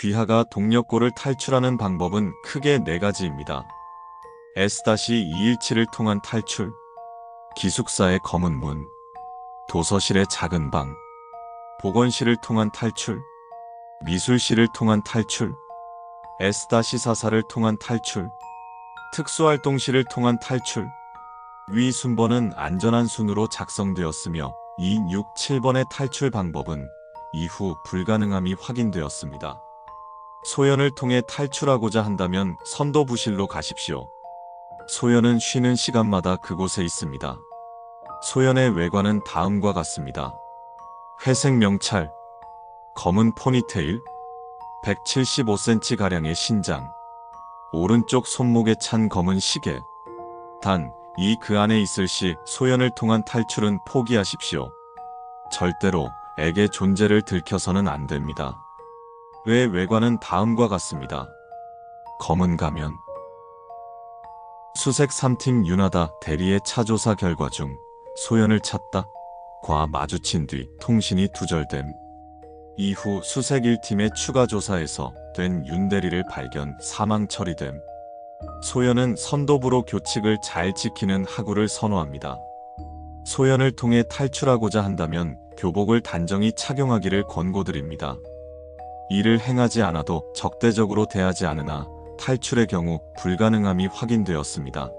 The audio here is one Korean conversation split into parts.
귀하가 동력골을 탈출하는 방법은 크게 4가지입니다. S-217을 통한 탈출, 기숙사의 검은 문, 도서실의 작은 방, 보건실을 통한 탈출, 미술실을 통한 탈출, S-44를 통한 탈출, 특수활동실을 통한 탈출. 위 순번은 안전한 순으로 작성되었으며 267번의 탈출 방법은 이후 불가능함이 확인되었습니다. 소연을 통해 탈출하고자 한다면 선도부실로 가십시오. 소연은 쉬는 시간마다 그곳에 있습니다. 소연의 외관은 다음과 같습니다. 회색 명찰, 검은 포니테일, 175cm가량의 신장, 오른쪽 손목에 찬 검은 시계. 단, 그 안에 있을 시 소연을 통한 탈출은 포기하십시오. 절대로 액의 존재를 들켜서는 안 됩니다. 외관은 다음과 같습니다. 검은 가면. 수색 3팀 윤하다 대리의 차조사 결과 중 소연을 찾다 과 마주친 뒤 통신이 두절됨. 이후 수색 1팀의 추가 조사에서 된 윤 대리를 발견 사망 처리됨. 소연은 선도부로 교칙을 잘 지키는 하구를 선호합니다. 소연을 통해 탈출하고자 한다면 교복을 단정히 착용하기를 권고드립니다. 이를 행하지 않아도 적대적으로 대하지 않으나 탈출의 경우 불가능함이 확인되었습니다.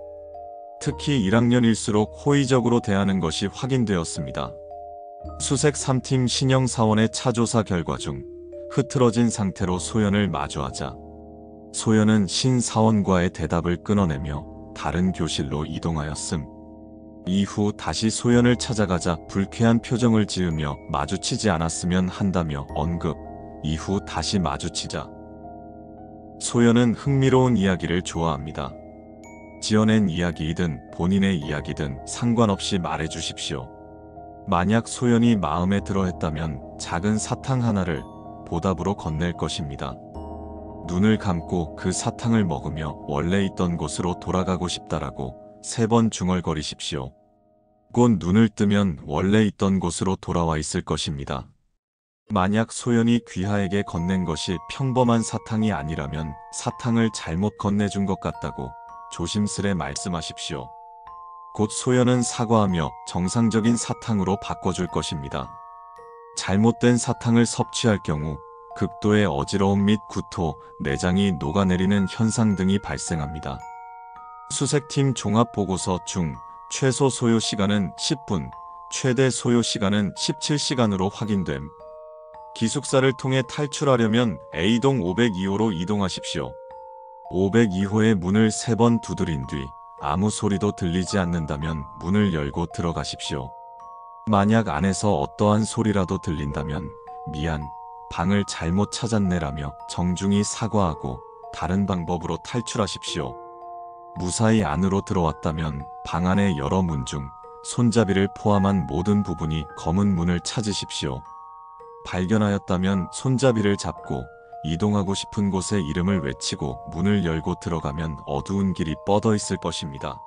특히 1학년일수록 호의적으로 대하는 것이 확인되었습니다. 수색 3팀 신영 사원의 차조사 결과 중 흐트러진 상태로 소연을 마주하자 소연은 신 사원과의 대답을 끊어내며 다른 교실로 이동하였음. 이후 다시 소연을 찾아가자 불쾌한 표정을 지으며 마주치지 않았으면 한다며 언급. 이후 다시 마주치자 소연은 흥미로운 이야기를 좋아합니다. 지어낸 이야기이든 본인의 이야기든 상관없이 말해주십시오. 만약 소연이 마음에 들어 했다면 작은 사탕 하나를 보답으로 건넬 것입니다. 눈을 감고 그 사탕을 먹으며 원래 있던 곳으로 돌아가고 싶다라고 3번 중얼거리십시오. 곧 눈을 뜨면 원래 있던 곳으로 돌아와 있을 것입니다. 만약 소연이 귀하에게 건넨 것이 평범한 사탕이 아니라면 사탕을 잘못 건네준 것 같다고 조심스레 말씀하십시오. 곧 소연은 사과하며 정상적인 사탕으로 바꿔줄 것입니다. 잘못된 사탕을 섭취할 경우 극도의 어지러움 및 구토, 내장이 녹아내리는 현상 등이 발생합니다. 수색팀 종합보고서 중 최소 소요 시간은 10분, 최대 소요 시간은 17시간으로 확인됨. 기숙사를 통해 탈출하려면 A동 502호로 이동하십시오. 502호의 문을 3번 두드린 뒤 아무 소리도 들리지 않는다면 문을 열고 들어가십시오. 만약 안에서 어떠한 소리라도 들린다면 미안, 방을 잘못 찾았네라며 정중히 사과하고 다른 방법으로 탈출하십시오. 무사히 안으로 들어왔다면 방 안의 여러 문 중 손잡이를 포함한 모든 부분이 검은 문을 찾으십시오. 발견하였다면 손잡이를 잡고 이동하고 싶은 곳의 이름을 외치고 문을 열고 들어가면 어두운 길이 뻗어 있을 것입니다.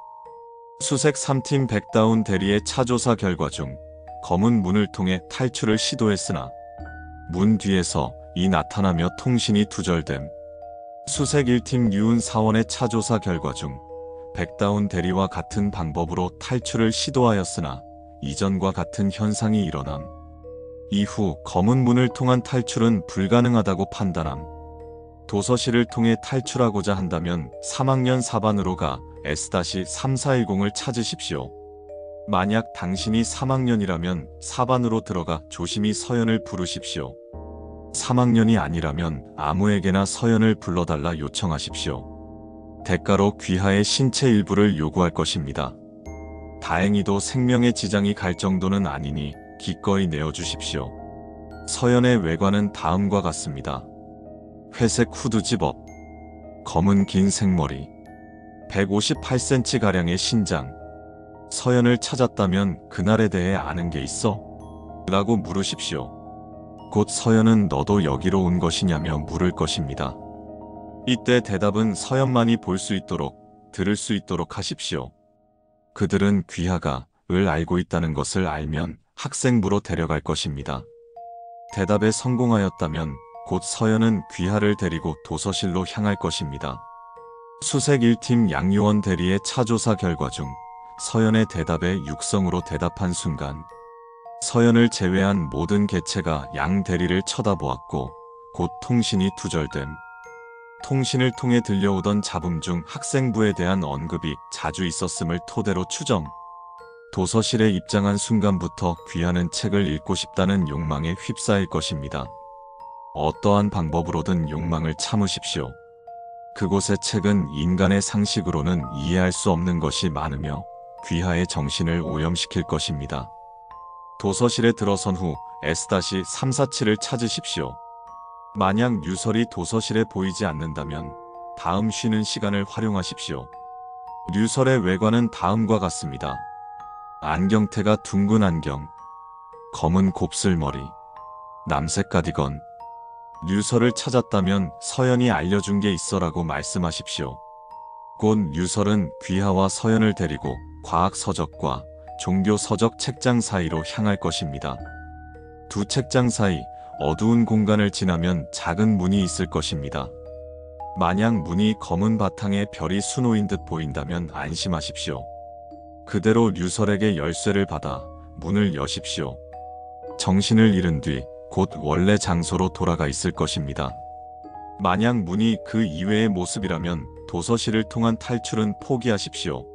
수색 3팀 백다운 대리의 차조사 결과 중 검은 문을 통해 탈출을 시도했으나 문 뒤에서 나타나며 통신이 두절됨. 수색 1팀 유은 사원의 차조사 결과 중 백다운 대리와 같은 방법으로 탈출을 시도하였으나 이전과 같은 현상이 일어남. 이후 검은 문을 통한 탈출은 불가능하다고 판단함. 도서실을 통해 탈출하고자 한다면 3학년 4반으로 가 S-3410을 찾으십시오. 만약 당신이 3학년이라면 4반으로 들어가 조심히 서연을 부르십시오. 3학년이 아니라면 아무에게나 서연을 불러달라 요청하십시오. 대가로 귀하의 신체 일부를 요구할 것입니다. 다행히도 생명에 지장이 갈 정도는 아니니 기꺼이 내어주십시오. 서연의 외관은 다음과 같습니다. 회색 후드 집업, 검은 긴 생머리, 158cm가량의 신장. 서연을 찾았다면 그날에 대해 아는 게 있어? 라고 물으십시오. 곧 서연은 너도 여기로 온 것이냐며 물을 것입니다. 이때 대답은 서연만이 볼 수 있도록, 들을 수 있도록 하십시오. 그들은 귀하가 을 알고 있다는 것을 알면 학생부로 데려갈 것입니다. 대답에 성공하였다면 곧 서연은 귀하를 데리고 도서실로 향할 것입니다. 수색 1팀 양요원 대리의 차조사 결과 중 서연의 대답에 육성으로 대답한 순간 서연을 제외한 모든 개체가 양 대리를 쳐다보았고 곧 통신이 두절됨. 통신을 통해 들려오던 잡음 중 학생부에 대한 언급이 자주 있었음을 토대로 추정. 도서실에 입장한 순간부터 귀하는 책을 읽고 싶다는 욕망에 휩싸일 것입니다. 어떠한 방법으로든 욕망을 참으십시오. 그곳의 책은 인간의 상식으로는 이해할 수 없는 것이 많으며 귀하의 정신을 오염시킬 것입니다. 도서실에 들어선 후 S-347을 찾으십시오. 만약 류설이 도서실에 보이지 않는다면 다음 쉬는 시간을 활용하십시오. 류설의 외관은 다음과 같습니다. 안경테가 둥근 안경, 검은 곱슬머리, 남색 가디건. 류설을 찾았다면 서연이 알려준 게 있어라고 말씀하십시오. 곧 류설은 귀하와 서연을 데리고 과학서적과 종교서적 책장 사이로 향할 것입니다. 두 책장 사이 어두운 공간을 지나면 작은 문이 있을 것입니다. 만약 문이 검은 바탕에 별이 수놓인 듯 보인다면 안심하십시오. 그대로 류설에게 열쇠를 받아 문을 여십시오. 정신을 잃은 뒤 곧 원래 장소로 돌아가 있을 것입니다. 만약 문이 그 이외의 모습이라면 도서실을 통한 탈출은 포기하십시오.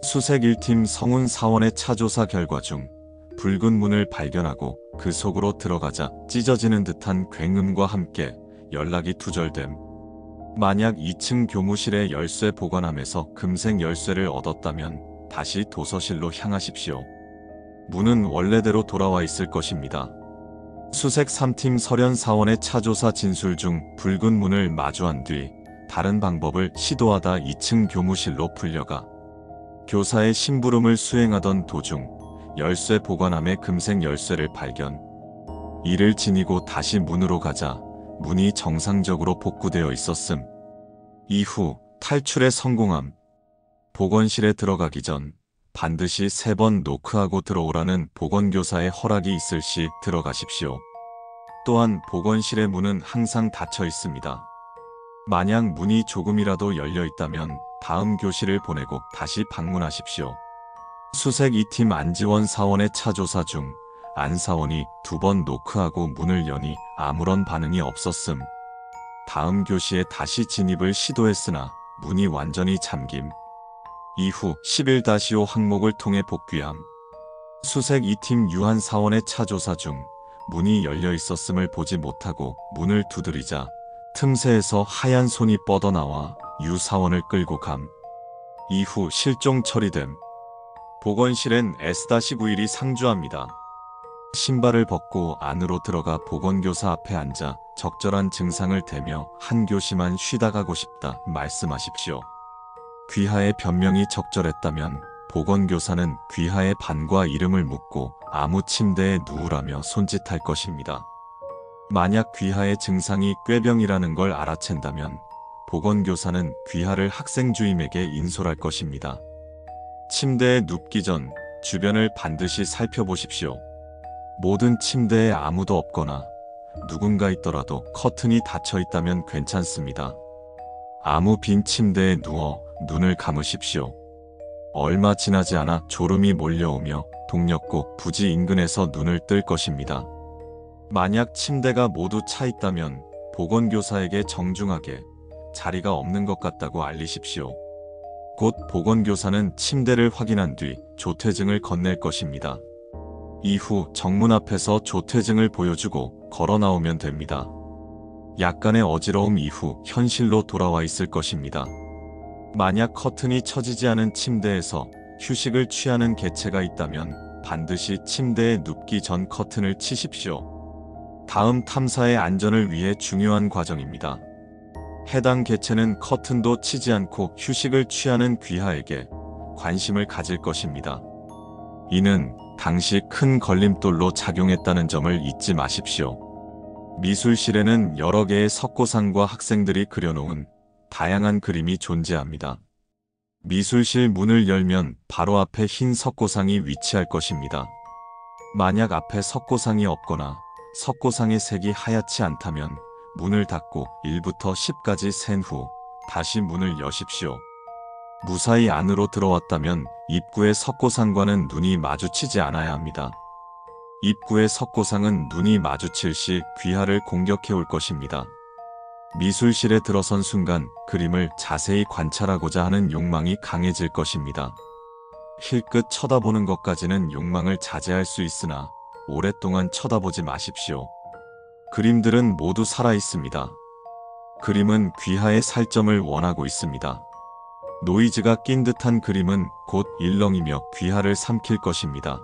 수색 1팀 성운 사원의 차조사 결과 중 붉은 문을 발견하고 그 속으로 들어가자 찢어지는 듯한 굉음과 함께 연락이 두절됨. 만약 2층 교무실의 열쇠 보관함에서 금색 열쇠를 얻었다면 다시 도서실로 향하십시오. 문은 원래대로 돌아와 있을 것입니다. 수색 3팀 설현 사원의 차조사 진술 중 붉은 문을 마주한 뒤 다른 방법을 시도하다 2층 교무실로 풀려가 교사의 심부름을 수행하던 도중 열쇠 보관함의 금색 열쇠를 발견. 이를 지니고 다시 문으로 가자 문이 정상적으로 복구되어 있었음. 이후 탈출에 성공함. 보건실에 들어가기 전 반드시 3번 노크하고 들어오라는 보건교사의 허락이 있을 시 들어가십시오. 또한 보건실의 문은 항상 닫혀 있습니다. 만약 문이 조금이라도 열려 있다면 다음 교실을 보내고 다시 방문하십시오. 수색 2팀 안지원 사원의 차조사 중 안 사원이 2번 노크하고 문을 여니 아무런 반응이 없었음. 다음 교시에 다시 진입을 시도했으나 문이 완전히 잠김. 이후 11-5 항목을 통해 복귀함. 수색 2팀 유한 사원의 차조사 중 문이 열려 있었음을 보지 못하고 문을 두드리자 틈새에서 하얀 손이 뻗어나와 유 사원을 끌고 감. 이후 실종 처리됨. 보건실엔 S-91이 상주합니다. 신발을 벗고 안으로 들어가 보건교사 앞에 앉아 적절한 증상을 대며 한 교시만 쉬다 가고 싶다 말씀하십시오. 귀하의 변명이 적절했다면 보건교사는 귀하의 반과 이름을 묻고 아무 침대에 누우라며 손짓할 것입니다. 만약 귀하의 증상이 꾀병이라는 걸 알아챈다면 보건교사는 귀하를 학생 주임에게 인솔할 것입니다. 침대에 눕기 전 주변을 반드시 살펴보십시오. 모든 침대에 아무도 없거나 누군가 있더라도 커튼이 닫혀 있다면 괜찮습니다. 아무 빈 침대에 누워 눈을 감으십시오. 얼마 지나지 않아 졸음이 몰려오며 동력고 부지 인근에서 눈을 뜰 것입니다. 만약 침대가 모두 차 있다면 보건교사에게 정중하게 자리가 없는 것 같다고 알리십시오. 곧 보건교사는 침대를 확인한 뒤 조퇴증을 건넬 것입니다. 이후 정문 앞에서 조퇴증을 보여주고 걸어 나오면 됩니다. 약간의 어지러움 이후 현실로 돌아와 있을 것입니다. 만약 커튼이 쳐지지 않은 침대에서 휴식을 취하는 개체가 있다면 반드시 침대에 눕기 전 커튼을 치십시오. 다음 탐사의 안전을 위해 중요한 과정입니다. 해당 개체는 커튼도 치지 않고 휴식을 취하는 귀하에게 관심을 가질 것입니다. 이는 당시 큰 걸림돌로 작용했다는 점을 잊지 마십시오. 미술실에는 여러 개의 석고상과 학생들이 그려놓은 다양한 그림이 존재합니다. 미술실 문을 열면 바로 앞에 흰 석고상이 위치할 것입니다. 만약 앞에 석고상이 없거나 석고상의 색이 하얗지 않다면 문을 닫고 1부터 10까지 센 후 다시 문을 여십시오. 무사히 안으로 들어왔다면 입구의 석고상과는 눈이 마주치지 않아야 합니다. 입구의 석고상은 눈이 마주칠 시 귀하를 공격해 올 것입니다. 미술실에 들어선 순간 그림을 자세히 관찰하고자 하는 욕망이 강해질 것입니다. 힐끗 쳐다보는 것까지는 욕망을 자제할 수 있으나 오랫동안 쳐다보지 마십시오. 그림들은 모두 살아있습니다. 그림은 귀하의 살점을 원하고 있습니다. 노이즈가 낀 듯한 그림은 곧 일렁이며 귀하를 삼킬 것입니다.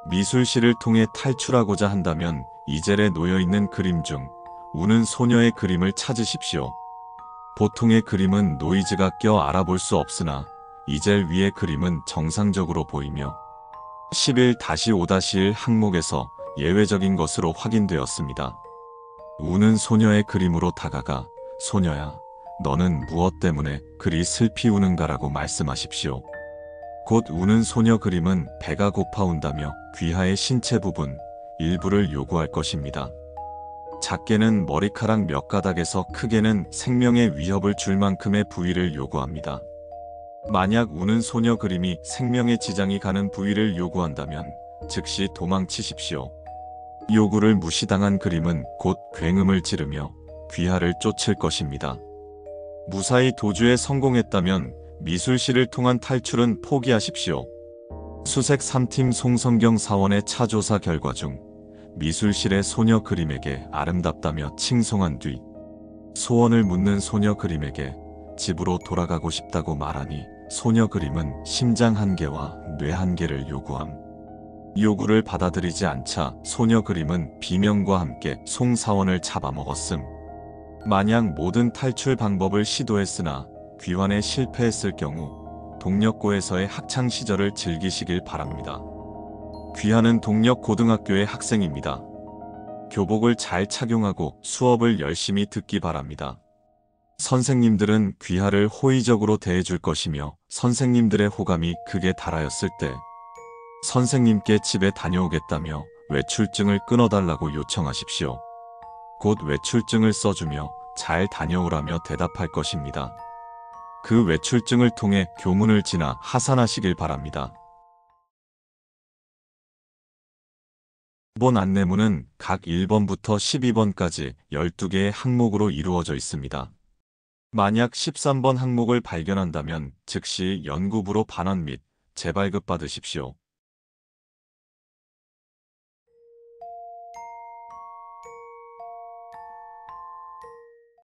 미술실을 통해 탈출하고자 한다면 이젤에 놓여있는 그림 중 우는 소녀의 그림을 찾으십시오. 보통의 그림은 노이즈가 껴 알아볼 수 없으나 이젤 위의 그림은 정상적으로 보이며 11-5-1 항목에서 예외적인 것으로 확인되었습니다. 우는 소녀의 그림으로 다가가 소녀야, 너는 무엇 때문에 그리 슬피 우는가라고 말씀하십시오. 곧 우는 소녀 그림은 배가 고파온다며 귀하의 신체 부분 일부를 요구할 것입니다. 작게는 머리카락 몇 가닥에서 크게는 생명의 위협을 줄 만큼의 부위를 요구합니다. 만약 우는 소녀 그림이 생명의 지장이 가는 부위를 요구한다면 즉시 도망치십시오. 요구를 무시당한 그림은 곧 굉음을 지르며 귀하를 쫓을 것입니다. 무사히 도주에 성공했다면 미술실을 통한 탈출은 포기하십시오. 수색 3팀 송성경 사원의 차조사 결과 중 미술실의 소녀 그림에게 아름답다며 칭송한 뒤 소원을 묻는 소녀 그림에게 집으로 돌아가고 싶다고 말하니 소녀 그림은 심장 1개와 뇌 1개를 요구함. 요구를 받아들이지 않자 소녀 그림은 비명과 함께 송 사원을 잡아먹었음. 만약 모든 탈출 방법을 시도했으나 귀환에 실패했을 경우 동력고에서의 학창 시절을 즐기시길 바랍니다. 귀환은 동력고등학교의 학생입니다. 교복을 잘 착용하고 수업을 열심히 듣기 바랍니다. 선생님들은 귀하를 호의적으로 대해줄 것이며 선생님들의 호감이 극에 달하였을 때 선생님께 집에 다녀오겠다며 외출증을 끊어달라고 요청하십시오. 곧 외출증을 써주며 잘 다녀오라며 대답할 것입니다. 그 외출증을 통해 교문을 지나 하산하시길 바랍니다. 이번 안내문은 각 1번부터 12번까지 12개의 항목으로 이루어져 있습니다. 만약 13번 항목을 발견한다면 즉시 연구부로 반환 및 재발급 받으십시오.